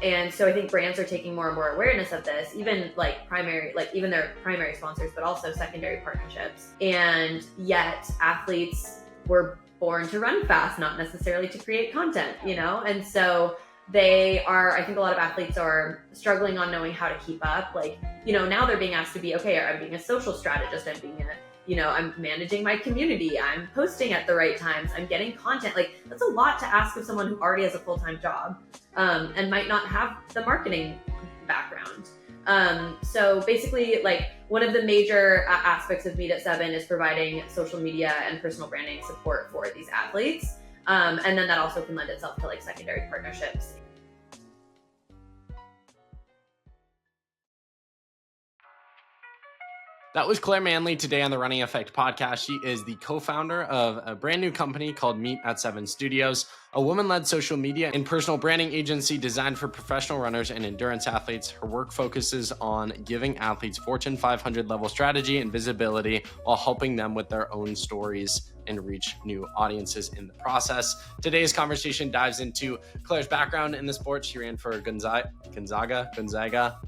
And so I think brands are taking more and more awareness of this, even even their primary sponsors, but also secondary partnerships. And yet athletes were born to run fast, not necessarily to create content, And so I think a lot of athletes are struggling on knowing how to keep up. Now they're being asked to be, okay, I'm being a social strategist, I'm managing my community, I'm posting at the right times, I'm getting content. That's a lot to ask of someone who already has a full-time job and might not have the marketing background. So basically, one of the major aspects of Meet at 7 is providing social media and personal branding support for these athletes. And then that also can lend itself to secondary partnerships. That was Claire Manley today on the Running Effect podcast. She is the co-founder of a brand new company called Meet at 7 Studios, a woman-led social media and personal branding agency designed for professional runners and endurance athletes. Her work focuses on giving athletes Fortune 500 level strategy and visibility while helping them with their own stories and reach new audiences in the process. Today's conversation dives into Claire's background in the sport. She ran for Gonzaga.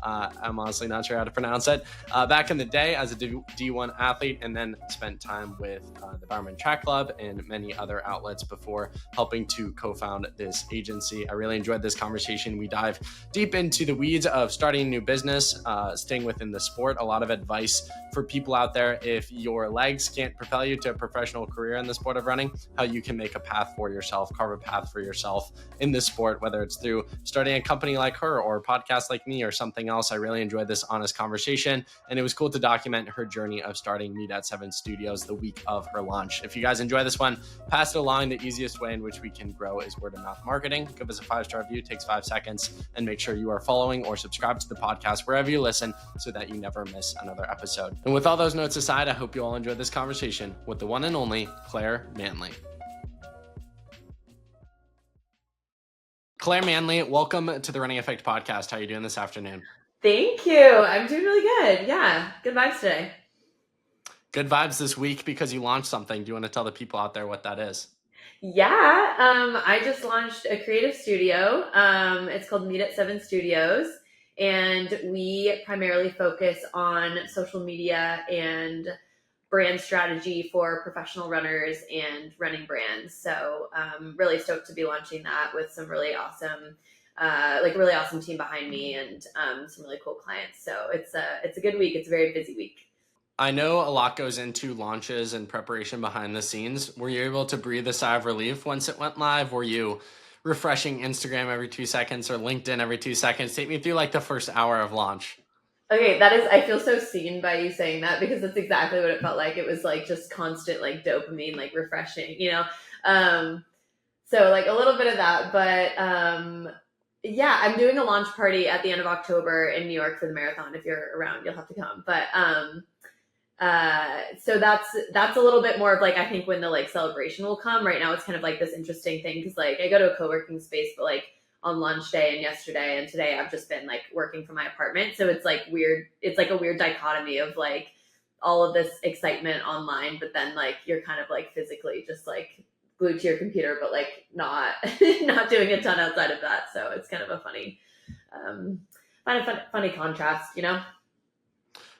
I'm honestly not sure how to pronounce it. Back in the day as a D1 athlete, and then spent time with the Bowerman Track Club and many other outlets before helping to co-found this agency. I really enjoyed this conversation. We dive deep into the weeds of starting a new business, staying within the sport. A lot of advice for people out there if your legs can't propel you to a professional career in the sport of running, how you can make a path for yourself, carve a path for yourself in this sport, whether it's through starting a company like her or a podcast like me or something else. I really enjoyed this honest conversation, and it was cool to document her journey of starting Meet at 7 Studios the week of her launch. If you guys enjoy this one, pass it along. The easiest way in which we can grow is word of mouth marketing. Give us a 5-star review, takes 5 seconds, and make sure you are following or subscribe to the podcast wherever you listen so that you never miss another episode. And with all those notes aside, I hope you all enjoyed this conversation with the one and only Claire Manley. Claire Manley, welcome to the Running Effect podcast. How are you doing this afternoon? Thank you. I'm doing really good. Yeah. Good vibes today. Good vibes this week because you launched something. Do you want to tell the people out there what that is? Yeah. I just launched a creative studio. It's called Meet at 7 Studios. And we primarily focus on social media and brand strategy for professional runners and running brands. So really stoked to be launching that with some really awesome team behind me and some really cool clients. So it's a good week. It's a very busy week. I know a lot goes into launches and preparation behind the scenes. Were you able to breathe a sigh of relief once it went live? Were you refreshing Instagram every 2 seconds or LinkedIn every 2 seconds? Take me through the first hour of launch. Okay, I feel so seen by you saying that because that's exactly what it felt like. It was just constant dopamine, refreshing, So a little bit of that, but yeah, I'm doing a launch party at the end of October in New York for the marathon. If you're around, you'll have to come. But so that's a little bit more of I think when the celebration will come. Right now it's kind of this interesting thing because I go to a co-working space, but on lunch day and yesterday and today I've just been working from my apartment. So it's weird. It's a weird dichotomy of all of this excitement online, but then you're kind of physically just glued to your computer, but not not doing a ton outside of that. So it's kind of a funny contrast,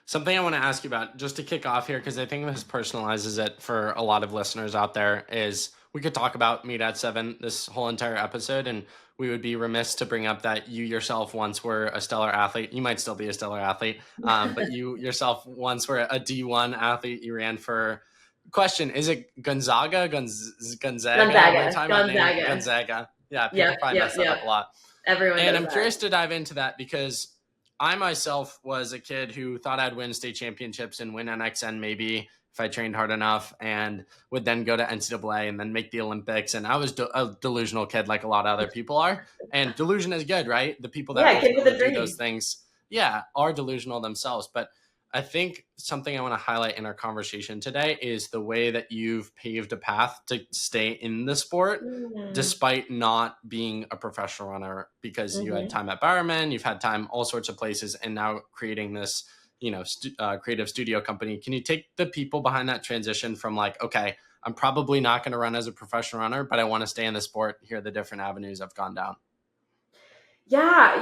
Something I want to ask you about just to kick off here, because I think this personalizes it for a lot of listeners out there, is we could talk about Meet at 7 this whole entire episode, and we would be remiss to bring up that you yourself once were a stellar athlete. You might still be a stellar athlete, but you yourself once were a D1 athlete. You ran for, question, is it Gonzaga? Gonzaga. Yeah, people probably mess that up a lot. Everyone and does I'm curious to dive into that because I myself was a kid who thought I'd win state championships and win NXN maybe if I trained hard enough, and would then go to NCAA and then make the Olympics. And I was a delusional kid like a lot of other people are. And delusion is good, right? The people that do those things, are delusional themselves. But I think something I want to highlight in our conversation today is the way that you've paved a path to stay in the sport despite not being a professional runner, because you had time at Bowerman, you've had time all sorts of places, and now creating this, creative studio company. Can you take the people behind that transition from okay, I'm probably not going to run as a professional runner, but I want to stay in the sport. Here are the different avenues I've gone down. Yeah,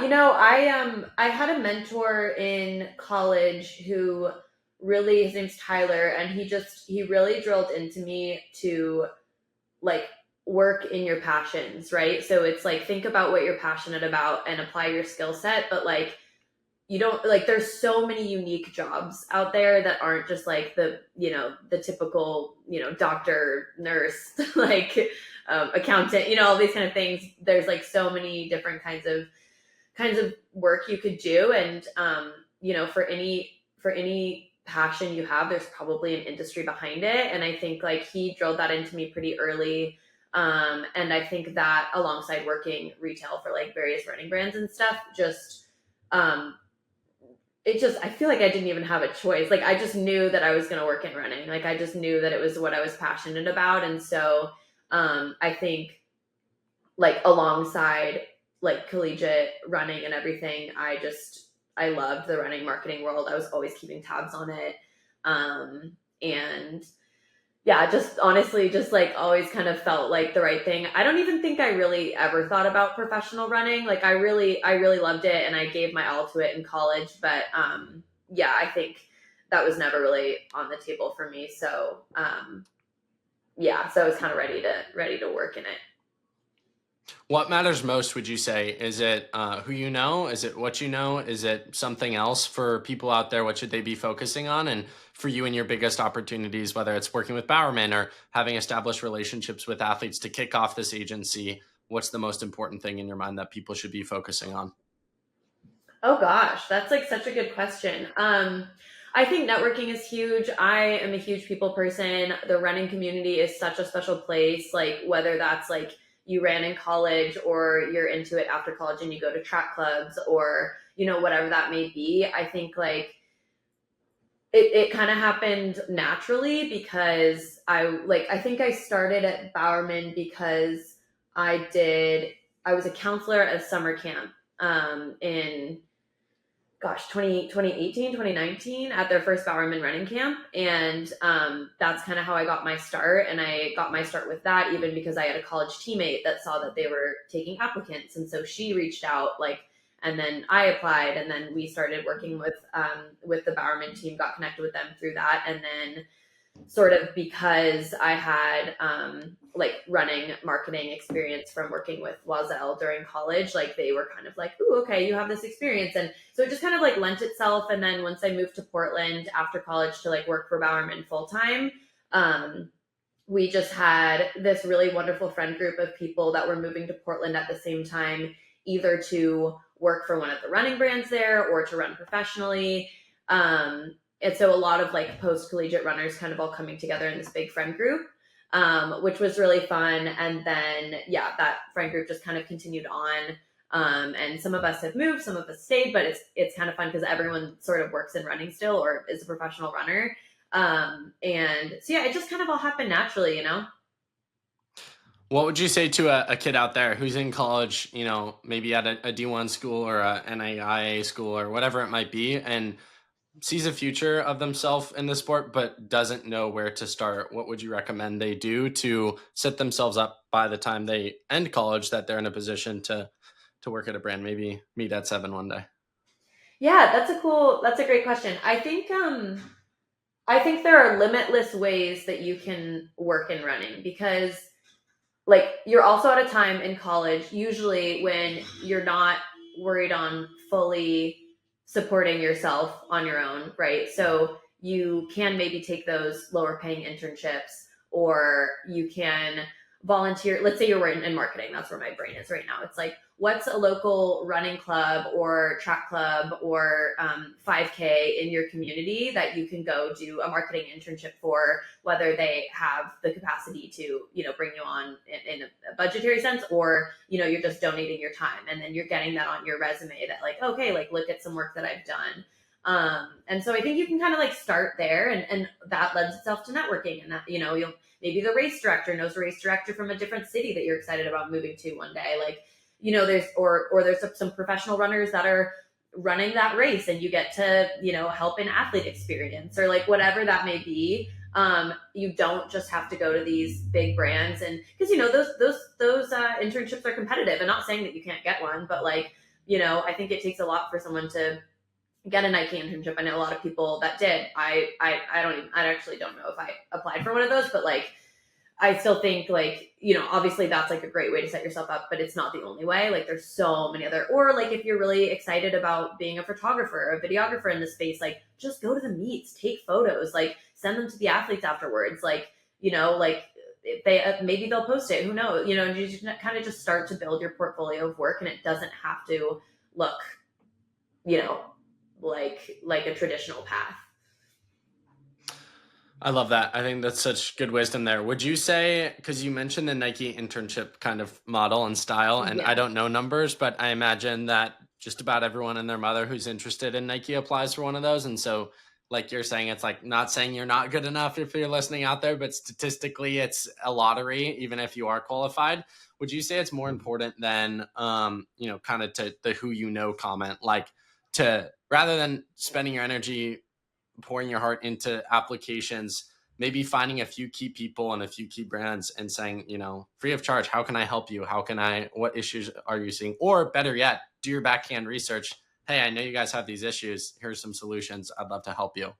I had a mentor in college who really, his name's Tyler, and he really drilled into me to like work in your passions, right? So it's like think about what you're passionate about and apply your skill set, but like you don't like there's so many unique jobs out there that aren't just like the typical, doctor, nurse, like accountant, all these kind of things. There's like so many different kinds of work you could do, and for any passion you have, there's probably an industry behind it. And I think like he drilled that into me pretty early. And I think that alongside working retail for like various running brands and stuff, just um I feel like I didn't even have a choice. Like I just knew that I was going to work in running. Like I just knew that it was what I was passionate about. And so I think like alongside like collegiate running and everything, I loved the running marketing world. I was always keeping tabs on it. And yeah, just honestly, just like always kind of felt like the right thing. I don't even think I really ever thought about professional running. Like I really loved it and I gave my all to it in college. But yeah, I think that was never really on the table for me. So yeah, so I was kind of ready to work in it. What matters most, would you say? Is it who you know? Is it what you know? Is it something else for people out there? What should they be focusing on? And for you and your biggest opportunities, whether it's working with Bowerman or having established relationships with athletes to kick off this agency, what's the most important thing in your mind that people should be focusing on? Oh gosh, that's like such a good question. I think networking is huge. I am a huge people person. The running community is such a special place. Like whether that's like you ran in college or you're into it after college and you go to track clubs or whatever that may be. I think like it kind of happened naturally because I think I started at Bowerman because I was a counselor at a summer camp in gosh 2018, 2019 at their first Bowerman running camp. And that's kind of how I got my start. And I got my start with that even because I had a college teammate that saw that they were taking applicants, and so she reached out, like, and then I applied, and then we started working with the Bowerman team, got connected with them through that. And then sort of because I had like running marketing experience from working with Wazelle during college, like they were kind of like, "Ooh, okay, you have this experience," and so it just kind of like lent itself. And then once I moved to Portland after college to like work for Bowerman full time, we just had this really wonderful friend group of people that were moving to Portland at the same time, either to work for one of the running brands there or to run professionally. And so a lot of like post collegiate runners kind of all coming together in this big friend group, which was really fun. And then, yeah, that friend group just kind of continued on. And some of us have moved, some of us stayed, but it's kind of fun because everyone sort of works in running still or is a professional runner. And so, yeah, it just kind of all happened naturally. What would you say to a kid out there who's in college, maybe at a D1 school or a NAIA school or whatever it might be, and sees a future of themselves in the sport but doesn't know where to start? What would you recommend they do to set themselves up by the time they end college that they're in a position to work at a brand, maybe meet at Seven one day? Yeah, that's a great question. I think there are limitless ways that you can work in running because like you're also at a time in college usually when you're not worried on fully supporting yourself on your own, right? So you can maybe take those lower paying internships, or you can volunteer. Let's say you're in marketing, that's where my brain is right now. It's like, what's a local running club or track club or 5K in your community that you can go do a marketing internship for, whether they have the capacity to bring you on in a budgetary sense, or you're just donating your time, and then you're getting that on your resume that like, okay, like look at some work that I've done. And so I think you can kind of like start there, and that lends itself to networking, and that you'll maybe the race director knows a race director from a different city that you're excited about moving to one day. Like, there's there's some professional runners that are running that race, and you get to help an athlete experience, or like whatever that may be. You don't just have to go to these big brands, and because those internships are competitive. And not saying that you can't get one, but like I think it takes a lot for someone to get a Nike internship. I know a lot of people that did. I actually don't know if I applied for one of those, but like I still think like, obviously that's like a great way to set yourself up, but it's not the only way. Like there's so many other, or like if you're really excited about being a photographer or a videographer in this space, like just go to the meets, take photos, like send them to the athletes afterwards. Like, like if they, maybe they'll post it, who knows, and you just kind of just start to build your portfolio of work, and it doesn't have to look, you know, like a traditional path. I love that. I think that's such good wisdom there. Would you say, because you mentioned the Nike internship kind of model and style, and I Yeah. don't know numbers, but I imagine that just about everyone and their mother who's interested in Nike applies for one of those. And so, like you're saying, it's like not saying you're not good enough if you're listening out there, but statistically, it's a lottery, even if you are qualified. Would you say it's more important than, kind of to the who you know comment, like to rather than spending your energy pouring your heart into applications, maybe finding a few key people and a few key brands and saying, free of charge, how can I help you? What issues are you seeing? Or better yet, do your backhand research. Hey, I know you guys have these issues. Here's some solutions. I'd love to help you.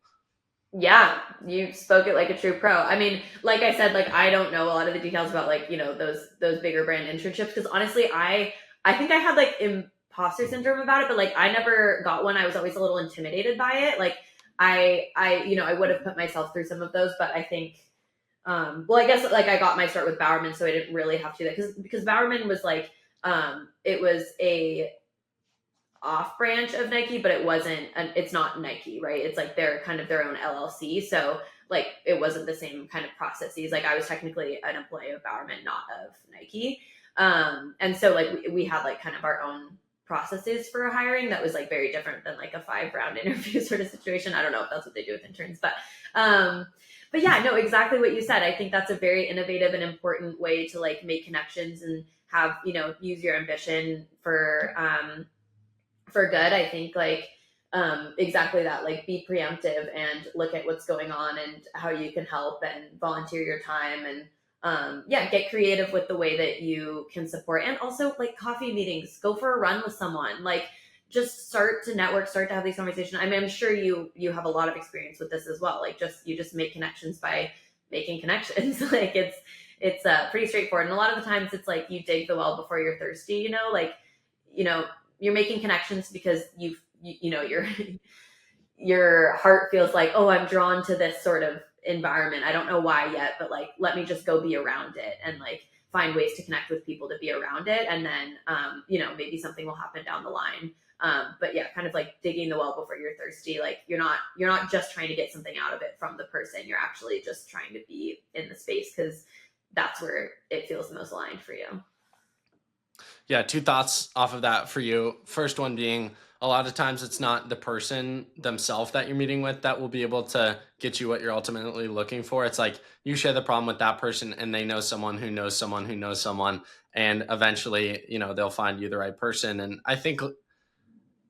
Yeah, you spoke it like a true pro. I mean, like I said, like I don't know a lot of the details about like, those bigger brand internships, because honestly, I think I had like imposter syndrome about it, but like I never got one. I was always a little intimidated by it. Like I would have put myself through some of those, but I think well, I guess like I got my start with Bowerman, so I didn't really have to do that, because Bowerman was like it was a off branch of Nike, but it's not Nike, right? It's like they're kind of their own LLC. So like it wasn't the same kind of processes. Like I was technically an employee of Bowerman, not of Nike. And so like we had like kind of our own processes for hiring that was like very different than like a 5-round interview sort of situation. I don't know if that's what they do with interns, but yeah, no, exactly what you said. I think that's a very innovative and important way to like make connections and have, use your ambition for good. I think like exactly that, like be preemptive and look at what's going on and how you can help and volunteer your time, and get creative with the way that you can support. And also like coffee meetings, go for a run with someone, like just start to network, start to have these conversations. I mean, I'm sure you have a lot of experience with this as well. Like you just make connections by making connections. Like it's pretty straightforward, and a lot of the times it's like you dig the well before you're thirsty, like you know you're making connections because your heart feels like, oh, I'm drawn to this sort of environment. I don't know why yet, but like let me just go be around it and like find ways to connect with people to be around it, and then maybe something will happen down the line. But yeah, kind of like digging the well before you're thirsty. Like you're not just trying to get something out of it from the person. You're actually just trying to be in the space because that's where it feels the most aligned for you. Yeah, two thoughts off of that for you. First one being, a lot of times it's not the person themselves that you're meeting with that will be able to get you what you're ultimately looking for. It's like you share the problem with that person and they know someone who knows someone who knows someone, and eventually, they'll find you the right person. And I think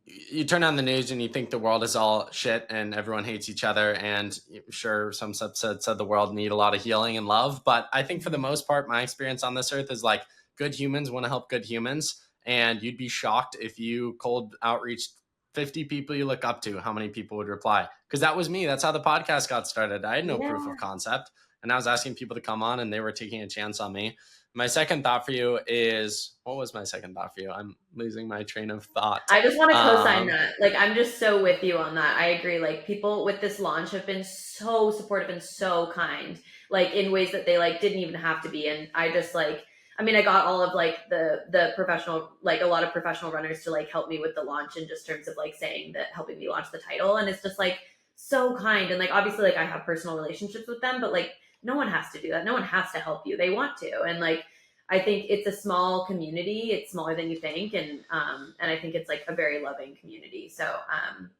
you turn on the news and you think the world is all shit and everyone hates each other, and sure, some subsets of the world need a lot of healing and love, but I think for the most part, my experience on this earth is like good humans want to help good humans, and you'd be shocked if you cold outreach 50 people you look up to, how many people would reply. Because that was me. That's how the podcast got started. I had no proof of concept, and I was asking people to come on and they were taking a chance on me. My second thought for you is, what was my second thought for you? I'm losing my train of thought. I just want to co-sign that. Like, I'm just so with you on that. I agree. Like, people with this launch have been so supportive and so kind, like in ways that they like didn't even have to be. And I just like, I mean, I got all of like the professional, like a lot of professional runners to like help me with the launch in just terms of like saying that, helping me launch the title. And it's just like so kind. And like, obviously like I have personal relationships with them, but like no one has to do that. No one has to help you. They want to. And like, I think it's a small community. It's smaller than you think. And I think it's like a very loving community. So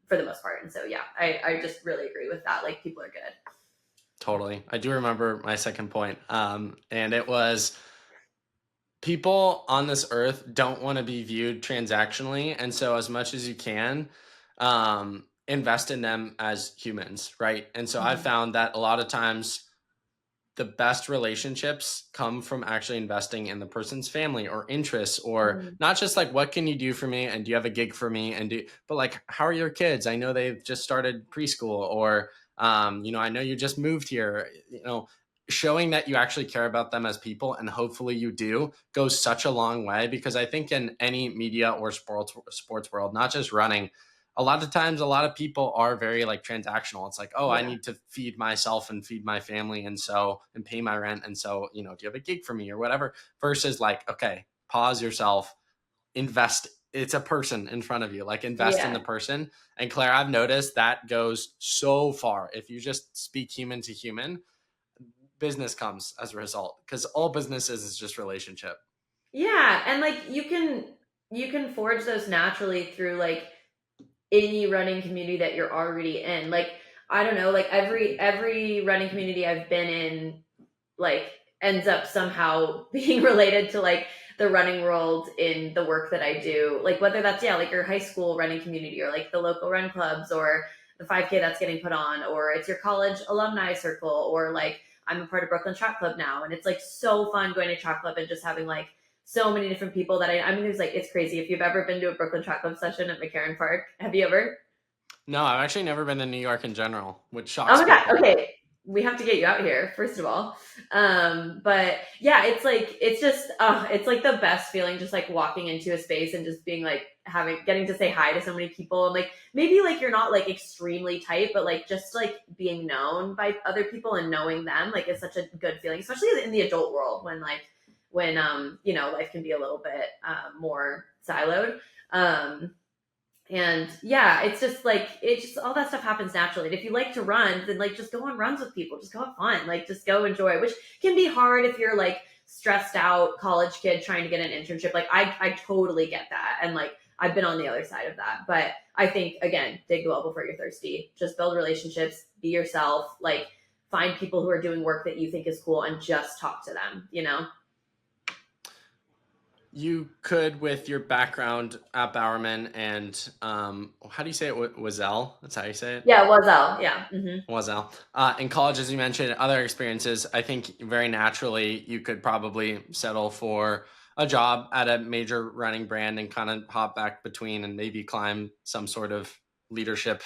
for the most part. And so, yeah, I just really agree with that. Like people are good. Totally. I do remember my second point. And it was, people on this earth don't want to be viewed transactionally. And so as much as you can, invest in them as humans. Right. And so I found that a lot of times the best relationships come from actually investing in the person's family or interests, or Mhm. not just like, what can you do for me? And do you have a gig for me? But like, how are your kids? I know they've just started preschool, or, I know you just moved here, showing that you actually care about them as people, and hopefully you do, goes such a long way. Because I think in any media or sports world, not just running, a lot of times a lot of people are very like transactional. It's like, oh, I Yeah. need to feed myself and feed my family, and pay my rent, and so, do you have a gig for me or whatever? Versus like, okay, pause yourself, invest. It's a person in front of you, like, invest in Yeah. the person. And Claire, I've noticed that goes so far. If you just speak human to human, business comes as a result, because all business is just relationship. Yeah, and like you can forge those naturally through like any running community that you're already in. Like I don't know, like every running community I've been in like ends up somehow being related to like the running world in the work that I do. Like whether that's like your high school running community or like the local run clubs or the 5K that's getting put on, or it's your college alumni circle, or like I'm a part of Brooklyn Track Club now, and it's like so fun going to track club and just having like so many different people that I mean there's like it's crazy. If you've ever been to a Brooklyn Track Club session at McCarran Park, have you ever? No, I've actually never been to New York in general, which Oh shocks my god. people. Okay. We have to get you out here, first of all. But yeah, it's like it's just it's like the best feeling just like walking into a space and just being like getting to say hi to so many people, and like maybe like you're not like extremely tight, but like just like being known by other people and knowing them like is such a good feeling, especially in the adult world when life can be a little bit more siloed. And yeah, it's just like it just all that stuff happens naturally. And if you like to run, then like just go on runs with people. Just go have fun. Like just go enjoy, which can be hard if you're like stressed out college kid trying to get an internship. Like I totally get that. And like I've been on the other side of that. But I think again, dig the well before you're thirsty. Just build relationships, be yourself, like find people who are doing work that you think is cool and just talk to them. You could, with your background at Bowerman and, how do you say it? Wazell? That's how you say it? Yeah, Wazell. Yeah. Wazell. In college, as you mentioned, other experiences, I think very naturally you could probably settle for a job at a major running brand and kind of hop back between and maybe climb some sort of leadership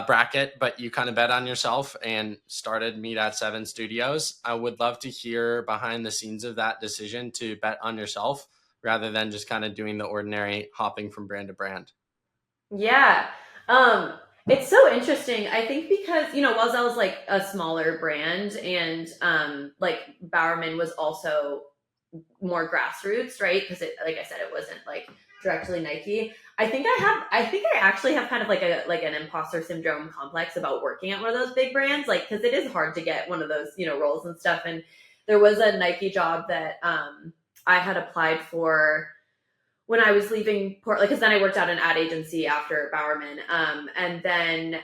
bracket. But you kind of bet on yourself and started Meet at Seven Studios. I would love to hear behind the scenes of that decision to bet on yourself rather than just kind of doing the ordinary hopping from brand to brand. Yeah. Um, it's so interesting. I think because, Wazell is like a smaller brand and like Bowerman was also more grassroots, right? Because it like I said, it wasn't like directly Nike. I think I actually have kind of like an imposter syndrome complex about working at one of those big brands, like because it is hard to get one of those, roles and stuff. And there was a Nike job that I had applied for when I was leaving Portland, because then I worked at an ad agency after Bowerman. And then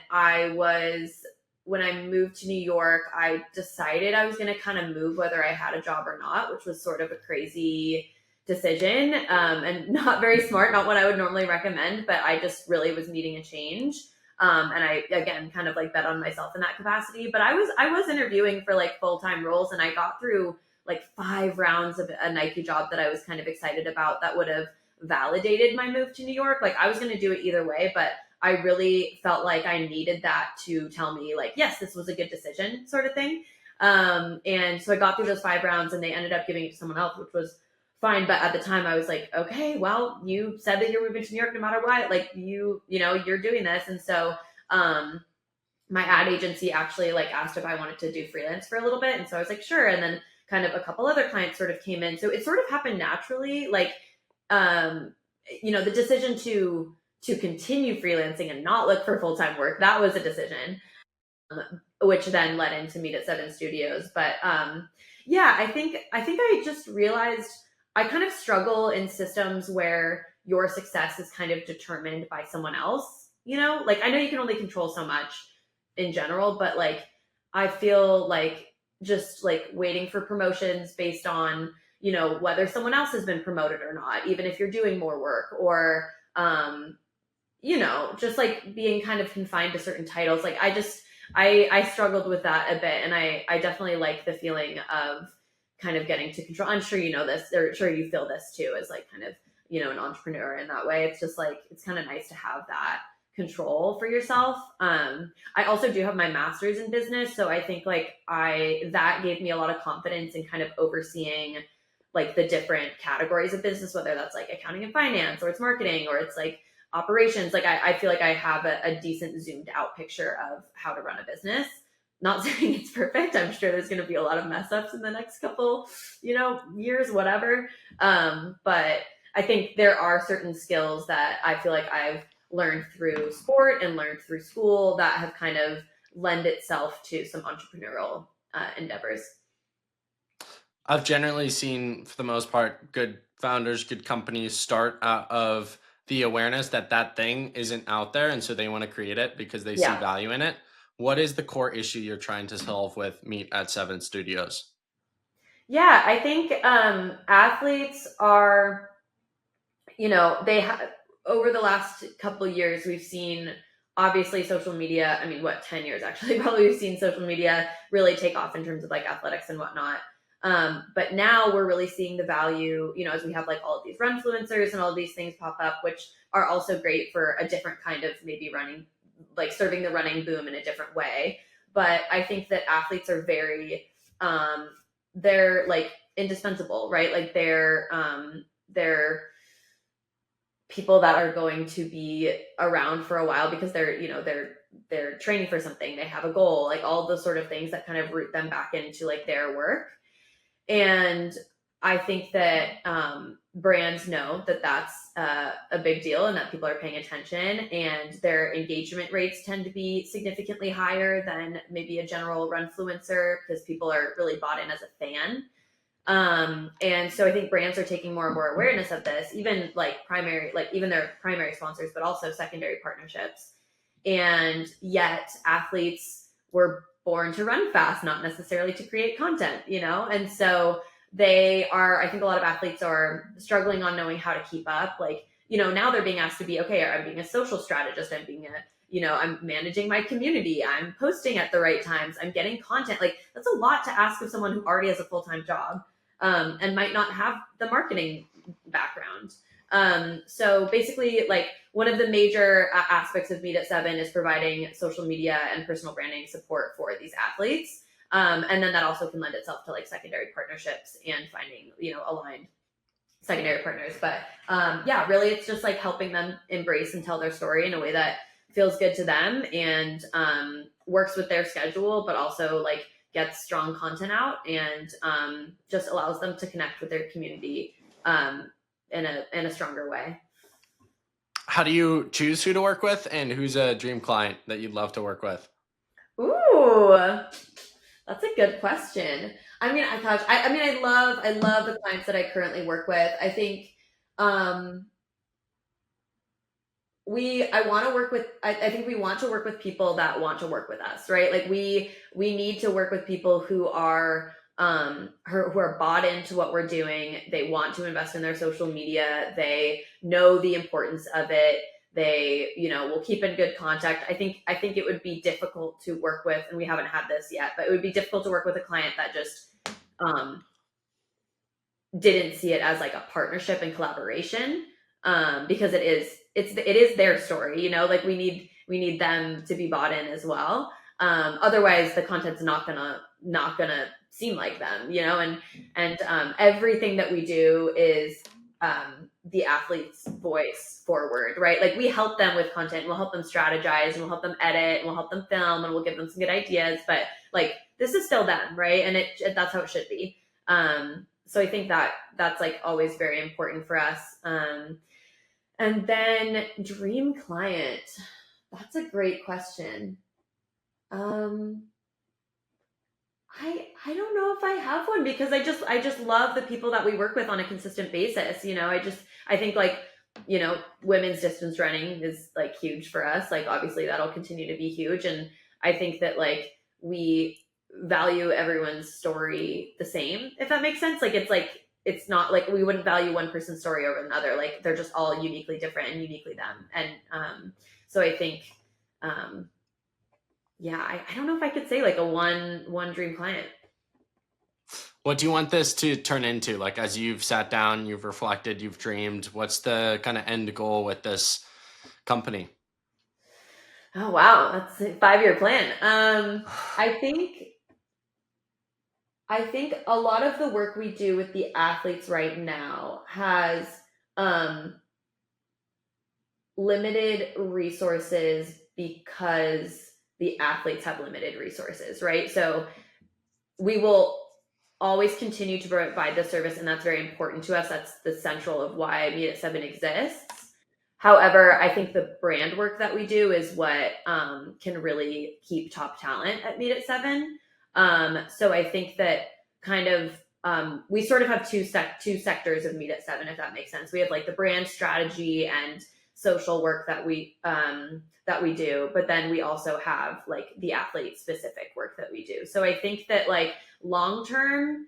when I moved to New York, I decided I was going to kind of move whether I had a job or not, which was sort of a crazy decision and not very smart, not what I would normally recommend, but I just really was needing a change. And I, again, kind of like bet on myself in that capacity. But I was interviewing for like full-time roles, and I got through like 5 rounds of a Nike job that I was kind of excited about that would have validated my move to New York. Like I was going to do it either way, but I really felt like I needed that to tell me like, yes, this was a good decision sort of thing. And so I got through those 5 rounds and they ended up giving it to someone else, which was fine. But at the time I was like, okay, well, you said that you're moving to New York no matter what, like you're doing this. And so, my ad agency actually like asked if I wanted to do freelance for a little bit. And so I was like, sure. And then kind of a couple other clients sort of came in. So it sort of happened naturally. Like, um, the decision to continue freelancing and not look for full-time work, that was a decision, which then led into Meet at Seven Studios. But yeah, I think I just realized I kind of struggle in systems where your success is kind of determined by someone else. Like I know you can only control so much in general, but like I feel like just like waiting for promotions based on whether someone else has been promoted or not, even if you're doing more work, or just like being kind of confined to certain titles. Like I struggled with that a bit, and I definitely like the feeling of kind of getting to control. I'm sure you know this, or sure you feel this too, as like kind of, an entrepreneur in that way. It's just like, it's kind of nice to have that control for yourself. I also do have my master's in business, so I think like that gave me a lot of confidence in kind of overseeing like the different categories of business, whether that's like accounting and finance, or it's marketing, or it's like operations. Like I feel like I have a decent zoomed out picture of how to run a business. Not saying it's perfect. I'm sure there's going to be a lot of mess ups in the next couple, years, whatever. But I think there are certain skills that I feel like I've learned through sport and learned through school that have kind of lend itself to some entrepreneurial endeavors. I've generally seen, for the most part, good founders, good companies start out of the awareness that that thing isn't out there. And so they want to create it because they see Yeah. value in it. What is the core issue you're trying to solve with Meet at 7 Studios? Yeah, I think athletes are, they have, over the last couple of years, we've seen obviously social media. I mean, what, 10 years actually, probably we've seen social media really take off in terms of like athletics and whatnot. But now we're really seeing the value, as we have like all of these runfluencers and all of these things pop up, which are also great for a different kind of maybe running, like serving the running boom in a different way. But I think that athletes are very, they're like indispensable, right? Like they're people that are going to be around for a while because they're training for something, they have a goal, like all the sort of things that kind of root them back into like their work. And I think that brands know that that's a big deal and that people are paying attention, and their engagement rates tend to be significantly higher than maybe a general runfluencer because people are really bought in as a fan. And so I think brands are taking more and more awareness of this, even even their primary sponsors, but also secondary partnerships. And yet athletes were born to run fast, not necessarily to create content, And so I think a lot of athletes are struggling on knowing how to keep up. Like, now they're being asked to be, okay, I'm being a social strategist. I'm being I'm managing my community. I'm posting at the right times. I'm getting content. Like, that's a lot to ask of someone who already has a full-time job, and might not have the marketing background. So basically, like, one of the major aspects of Meet at 7 is providing social media and personal branding support for these athletes. And then that also can lend itself to like secondary partnerships and finding, aligned secondary partners. But yeah, really, it's just like helping them embrace and tell their story in a way that feels good to them and works with their schedule, but also like gets strong content out and just allows them to connect with their community in a stronger way. How do you choose who to work with, and who's a dream client that you'd love to work with? Ooh, that's a good question. I mean, I love the clients that I currently work with. I think I think we want to work with people that want to work with us, right? Like we need to work with people who are bought into what we're doing. They want to invest in their social media. They know the importance of it. They, will keep in good contact. I think it would be difficult to work with, and we haven't had this yet, but it would be difficult to work with a client that just didn't see it as like a partnership and collaboration, because it is their story, like we need them to be bought in as well. Otherwise the content's not gonna seem like them, and everything that we do is the athlete's voice forward, right? Like we help them with content, and we'll help them strategize, and we'll help them edit, and we'll help them film, and we'll give them some good ideas, but like this is still them, right? And that's how it should be. So I think that's like always very important for us. And then dream client, that's a great question. I don't know if I have one, because I just love the people that we work with on a consistent basis. I think like, women's distance running is like huge for us. Like obviously that'll continue to be huge. And I think that like we value everyone's story the same, if that makes sense. Like it's not like we wouldn't value one person's story over another. Like they're just all uniquely different and uniquely them. And so I think Yeah, I don't know if I could say like a one dream client. What do you want this to turn into? Like, as you've sat down, you've reflected, you've dreamed, what's the kind of end goal with this company? Oh wow, that's a 5-year plan. I think I think a lot of the work we do with the athletes right now has um, limited resources because the athletes have limited resources, right? So we will always continue to provide the service, and that's very important to us. That's the central of why Meet at Seven exists. However, I think the brand work that we do is what can really keep top talent at Meet at Seven. So I think that kind of we sort of have two sectors of Meet at Seven, if that makes sense. We have like the brand strategy and social work that we do, but then we also have like the athlete specific work that we do. So I think that like long term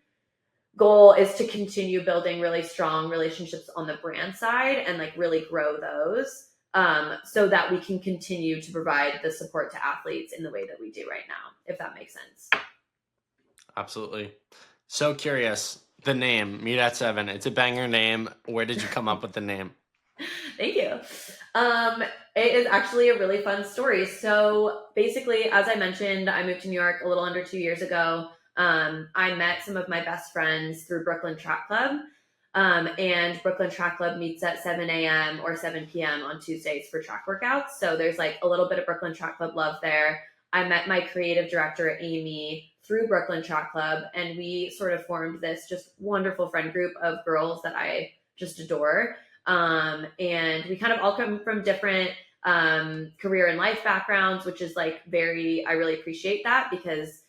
goal is to continue building really strong relationships on the brand side and like really grow those so that we can continue to provide the support to athletes in the way that we do right now, if that makes sense. Absolutely. So curious. The name, Meet at Seven. It's a banger name. Where did you come up with the name? Thank you. It is actually a really fun story. So basically, as I mentioned, I moved to New York a little under 2 years ago. I met some of my best friends through Brooklyn Track Club. And Brooklyn Track Club meets at 7 a.m. or 7 p.m. on Tuesdays for track workouts. So there's like a little bit of Brooklyn Track Club love there. I met my creative director, Amy, through Brooklyn Track Club, and we sort of formed this just wonderful friend group of girls that I just adore. And we kind of all come from different career and life backgrounds, which is like I really appreciate that because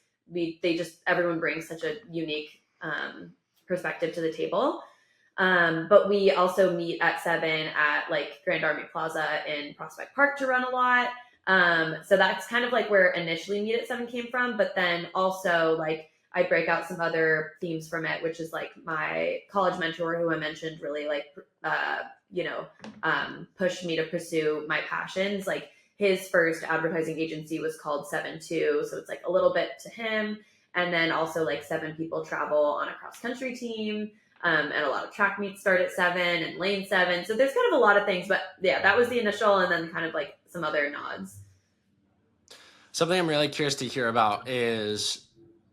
everyone brings such a unique perspective to the table. But we also meet at 7 at like Grand Army Plaza in Prospect Park to run a lot. So that's kind of like where initially Meet at 7 came from. But then also like I break out some other themes from it, which is like my college mentor, who I mentioned, really like, pushed me to pursue my passions. Like his first advertising agency was called 7-2. So it's like a little bit to him. And then also like 7 people travel on a cross country team. And a lot of track meets start at 7 and lane 7. So there's kind of a lot of things, but yeah, that was the initial and then kind of like some other nods. Something I'm really curious to hear about is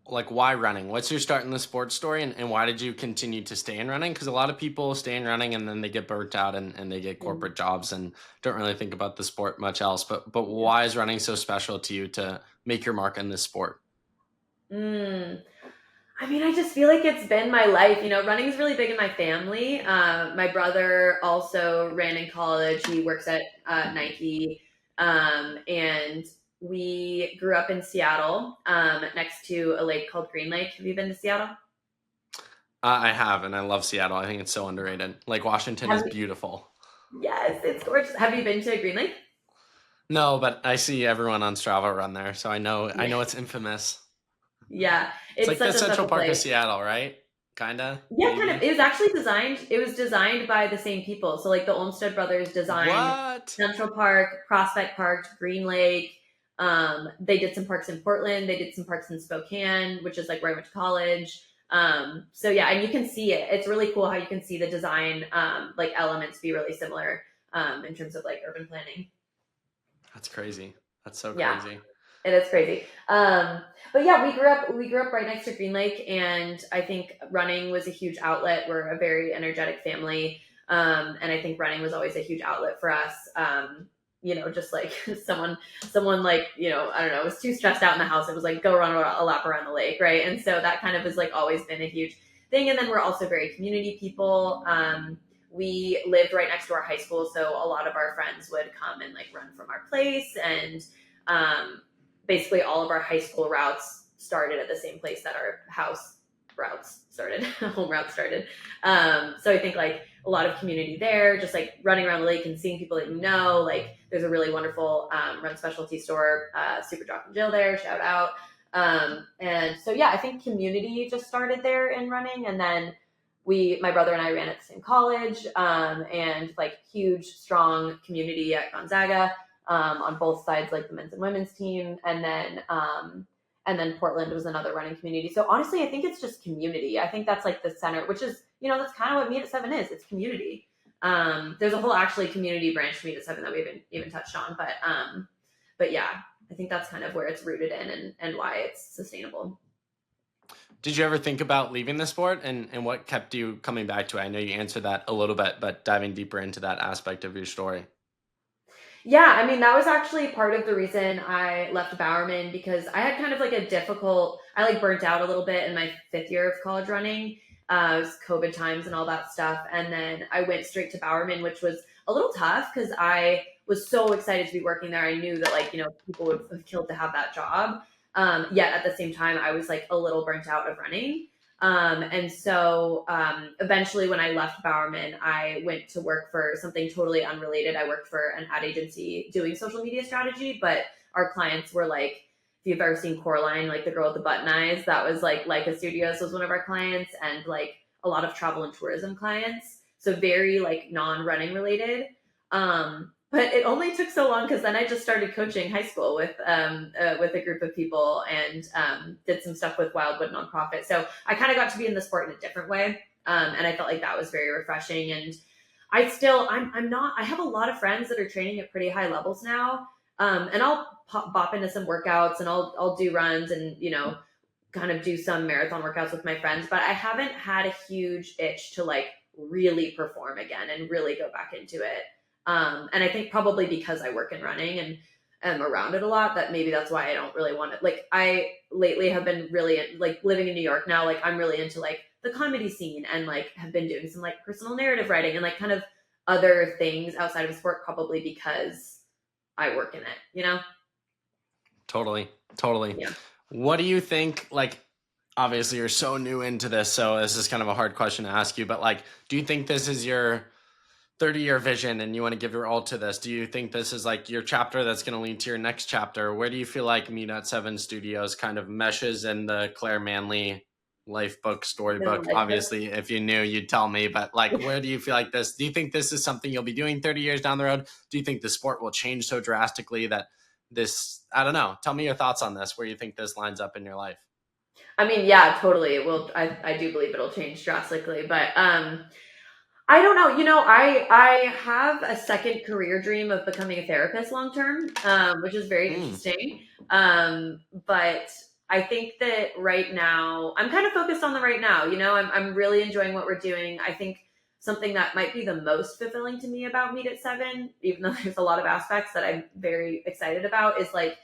like why running? What's your start in the sports story and why did you continue to stay in running? Because a lot of people stay in running and then they get burnt out and they get corporate jobs and don't really think about the sport much else. But why is running so special to you to make your mark in this sport? Mm. I mean, I just feel like it's been my life. Running is really big in my family. My brother also ran in college. He works at Nike. And we grew up in Seattle next to a lake called Green Lake. Have you been to Seattle? I have, and I love Seattle. I think it's so underrated. Lake Washington is Have beautiful. Yes, it's gorgeous. Have you been to Green Lake? No, but I see everyone on Strava run there, so I Yeah. know it's infamous. Yeah, It's it's like the such a Central special Park of place. Seattle, right? Kinda, Yeah, kind of. maybe. It was designed by the same people. So like the Olmsted brothers designed What? Central Park, Prospect Park, Green Lake. They did some parks in Portland. They did some parks in Spokane, which is like where I went to college. So yeah, and you can see it. It's really cool how you can see the design like elements be really similar in terms of like urban planning. That's crazy. That's so Yeah. crazy. It is crazy. But yeah, we grew up right next to Green Lake, and I think running was a huge outlet. We're a very energetic family. And I think running was always a huge outlet for us. Just like someone like, I don't know, was too stressed out in the house. It was like, go run a lap around the lake. Right. And so that kind of has like always been a huge thing. And then we're also very community people. We lived right next to our high school. So a lot of our friends would come and like run from our place, and basically all of our high school routes started at the same place that our house routes started, home routes started. So I think like a lot of community there, just like running around the lake and seeing people that you know. Like there's a really wonderful run specialty store, Super Drop and Jill there, shout out. And so yeah, I think community just started there in running, and then my brother and I ran at the same college, and like huge, strong community at Gonzaga. on both sides, like the men's and women's team. And then Portland was another running community. So honestly, I think it's just community. I think that's like the center, which is, that's kind of what Meet at Seven is. It's community. There's a whole actually community branch to Meet at Seven that we haven't even touched on, but yeah, I think that's kind of where it's rooted in and why it's sustainable. Did you ever think about leaving the sport, and what kept you coming back to it? I know you answered that a little bit, but diving deeper into that aspect of your story. Yeah, I mean, that was actually part of the reason I left Bowerman, because I had kind of like I like burnt out a little bit in my 5th year of college running. It was COVID times and all that stuff. And then I went straight to Bowerman, which was a little tough because I was so excited to be working there. I knew that people would have killed to have that job. Yet at the same time, I was like a little burnt out of running. And so eventually when I left Bowerman, I went to work for something totally unrelated. I worked for an ad agency doing social media strategy, but our clients were like, if you've ever seen Coraline, like the girl with the button eyes, that was like Leica Studios was one of our clients, and like a lot of travel and tourism clients. So very like non-running related. But it only took so long because then I just started coaching high school with a group of people and did some stuff with Wildwood nonprofit. So I kind of got to be in the sport in a different way, and I felt like that was very refreshing. And I have a lot of friends that are training at pretty high levels now, and I'll bop into some workouts and I'll do runs and kind of do some marathon workouts with my friends. But I haven't had a huge itch to like really perform again and really go back into it. And I think probably because I work in running and am around it a lot, that maybe that's why I don't really want to, like, I lately have been really like living in New York now, like I'm really into like the comedy scene and like have been doing some like personal narrative writing and like kind of other things outside of sport, probably because I work in it, Totally. Yeah. What do you think, like, obviously you're so new into this, so this is kind of a hard question to ask you, but like, do you think this is your 30-year vision and you want to give your all to this? Do you think this is like your chapter that's going to lead to your next chapter? Where do you feel like Meet at Seven Studios kind of meshes in the Claire Manley life book, storybook? Obviously, if you knew, you'd tell me, but like, where do you feel like this? Do you think this is something you'll be doing 30 years down the road? Do you think the sport will change so drastically that I don't know. Tell me your thoughts on this, where you think this lines up in your life. I mean, yeah, totally. It will. I do believe it'll change drastically, but I don't know. I have a second career dream of becoming a therapist long term, which is very interesting. But I think that right now I'm kind of focused on the right now. I'm really enjoying what we're doing. I think something that might be the most fulfilling to me about Meet at Seven, even though there's a lot of aspects that I'm very excited about, is like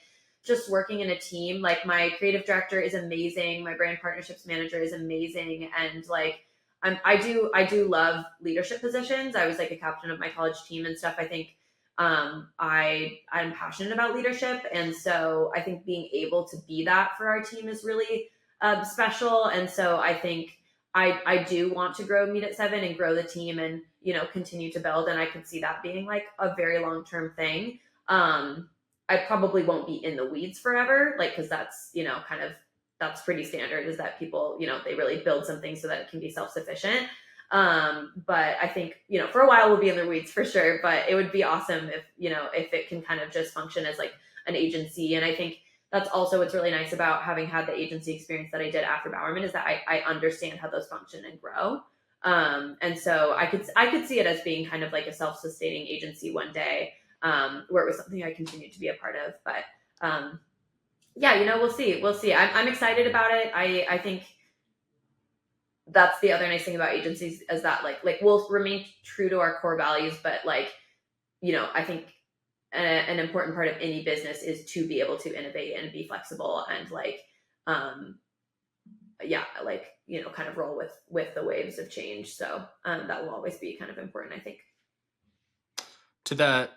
just working in a team. Like my creative director is amazing. My brand partnerships manager is amazing. And like, I do love leadership positions. I was like a captain of my college team and stuff. I think I'm passionate about leadership. And so I think being able to be that for our team is really special. And so I think I do want to grow Meet at Seven and grow the team and, continue to build. And I could see that being like a very long-term thing. I probably won't be in the weeds forever, like, cause that's, that's pretty standard, is that people, they really build something so that it can be self-sufficient. But I think, for a while we'll be in the weeds for sure, but it would be awesome if it can kind of just function as like an agency. And I think that's also what's really nice about having had the agency experience that I did after Bowerman, is that I understand how those function and grow. And so I could see it as being kind of like a self-sustaining agency one day, where it was something I continued to be a part of. But yeah, we'll see. I'm excited about it. I think that's the other nice thing about agencies, is that like we'll remain true to our core values, but like, I think an important part of any business is to be able to innovate and be flexible and like, kind of roll with the waves of change. So that will always be kind of important, I think. To the,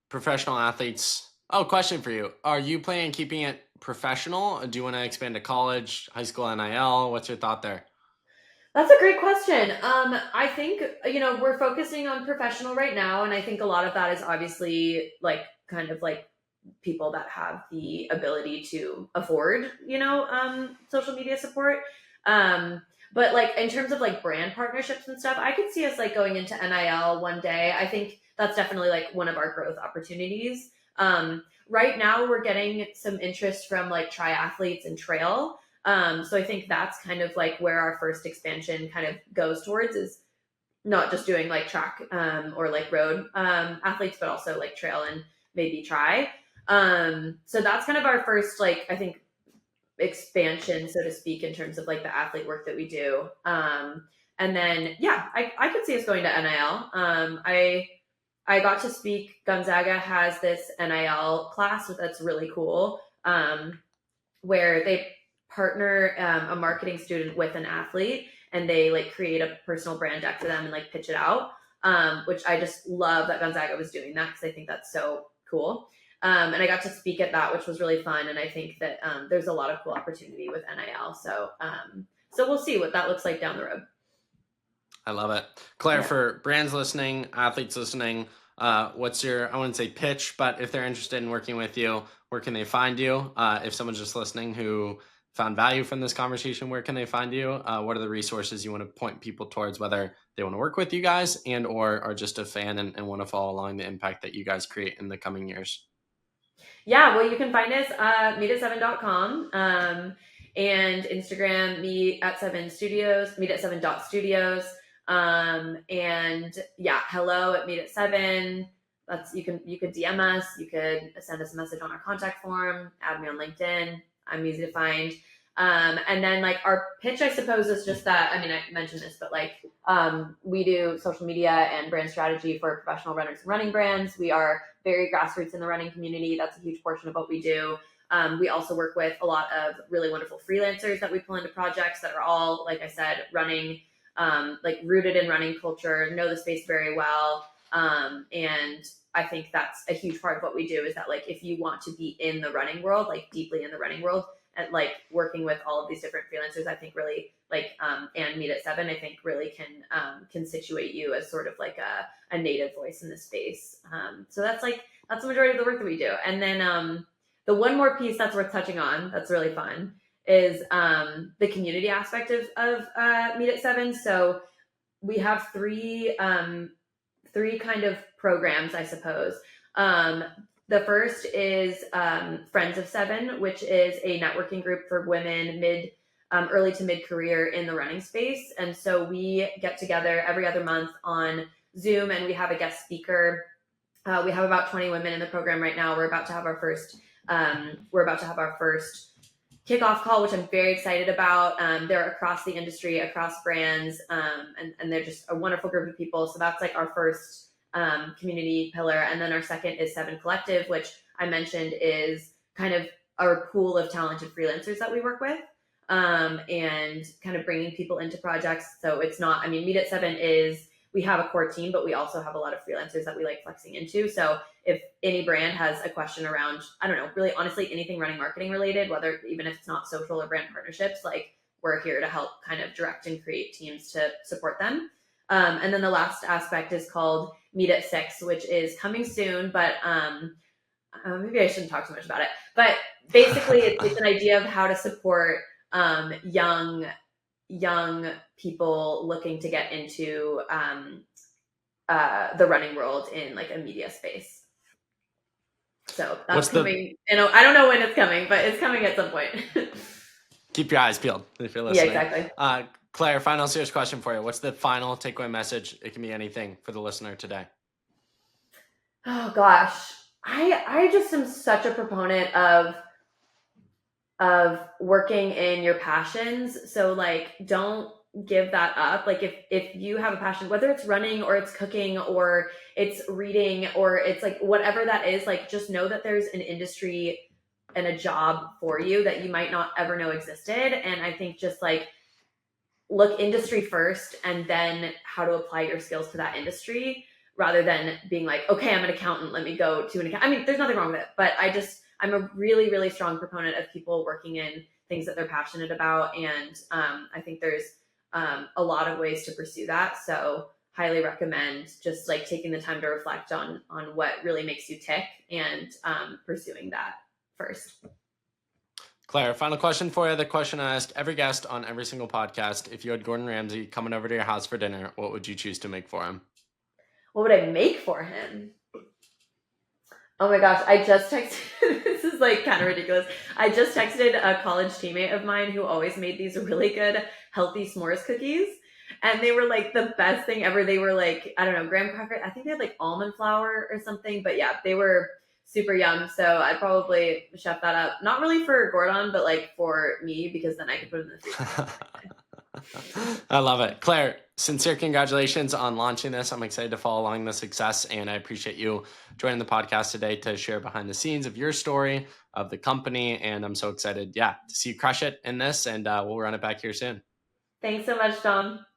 professional athletes. Oh, question for you. Are you planning on keeping it professional? Do you want to expand to college, high school, NIL? What's your thought there? That's a great question. I think, we're focusing on professional right now. And I think a lot of that is obviously like kind of like people that have the ability to afford, social media support. But like in terms of like brand partnerships and stuff, I could see us like going into NIL one day. I think that's definitely like one of our growth opportunities. Right now we're getting some interest from like triathletes and trail. So I think that's kind of like where our first expansion kind of goes towards, is not just doing like track or like road athletes, but also like trail and maybe tri. So that's kind of our first, like, I think, expansion, so to speak, in terms of like the athlete work that we do. And then, yeah, I could see us going to NIL. I got to speak. Gonzaga has this NIL class that's really cool, where they partner a marketing student with an athlete, and they like create a personal brand deck for them and like pitch it out. Which I just love that Gonzaga was doing that, because I think that's so cool. And I got to speak at that, which was really fun. And I think that there's a lot of cool opportunity with NIL. So we'll see what that looks like down the road. I love it. Claire, for brands listening, athletes listening, what's your, I wouldn't say pitch, but if they're interested in working with you, where can they find you? If someone's just listening who found value from this conversation, where can they find you? What are the resources you want to point people towards, whether they want to work with you guys and or are just a fan and want to follow along the impact that you guys create in the coming years? Yeah, well, you can find us meetat7.com, and Instagram, meet@7studios, meet@7.studios. And yeah, hello at meet@7. That's, you could DM us, you could send us a message on our contact form, add me on LinkedIn. I'm easy to find. And then like our pitch, I suppose, is just that, I mean, I mentioned this, but like we do social media and brand strategy for professional runners and running brands. We are very grassroots in the running community. That's a huge portion of what we do. We also work with a lot of really wonderful freelancers that we pull into projects that are all, like I said, running, like rooted in running culture, know the space very well. And I think that's a huge part of what we do, is that like, if you want to be in the running world, like deeply in the running world, and like working with all of these different freelancers, I think really like, and Meet@7, I think really can situate you as sort of like a native voice in this space. So that's the majority of the work that we do. And then the one more piece that's worth touching on, that's really fun, is the community aspect of Meet@7. So we have three kind of programs, I suppose. The first is Friends of Seven, which is a networking group for women early to mid career in the running space. And so we get together every other month on Zoom, and we have a guest speaker. We have about 20 women in the program right now. We're about to have our first kickoff call, which I'm very excited about. They're across the industry, across brands, and they're just a wonderful group of people. So that's like our first community pillar. And then our second is Seven Collective, which I mentioned is kind of our pool of talented freelancers that we work with, and kind of bringing people into projects. So it's not, I mean, Meet@7 is, we have a core team, but we also have a lot of freelancers that we like flexing into. So if any brand has a question around, I don't know, really honestly, anything running marketing related, whether even if it's not social or brand partnerships, like we're here to help kind of direct and create teams to support them. And then the last aspect is called Meet@6, which is coming soon, but maybe I shouldn't talk too much about it. But basically, it's an idea of how to support young people looking to get into the running world in like a media space. So that's coming. I don't know when it's coming, but it's coming at some point. Keep your eyes peeled if you're listening. Yeah, exactly. Claire, final serious question for you. What's the final takeaway message? It can be anything for the listener today. Oh gosh, I just am such a proponent of working in your passions. So like, don't give that up. Like if you have a passion, whether it's running or it's cooking or it's reading or it's like whatever that is, like just know that there's an industry and a job for you that you might not ever know existed. And I think just like look industry first and then how to apply your skills to that industry, rather than being like, okay, I'm an accountant, let me go to an account. I mean, there's nothing wrong with it, but I'm a really, really strong proponent of people working in things that they're passionate about. And I think there's a lot of ways to pursue that. So highly recommend just like taking the time to reflect on what really makes you tick and pursuing that first. Claire, final question for you. The question I ask every guest on every single podcast. If you had Gordon Ramsay coming over to your house for dinner, what would you choose to make for him? What would I make for him? Oh my gosh, I just texted, this is like kind of ridiculous. I just texted a college teammate of mine who always made these really good healthy s'mores cookies. And they were like the best thing ever. They were like, I don't know, graham cracker. I think they had like almond flour or something. But yeah, they were super yum. So I'd probably chef that up. Not really for Gordon, but like for me, because then I could put it in the freezer. I love it. Claire, sincere congratulations on launching this. I'm excited to follow along the success, and I appreciate you joining the podcast today to share behind the scenes of your story, of the company, and I'm so excited, to see you crush it in this, and we'll run it back here soon. Thanks so much, Tom.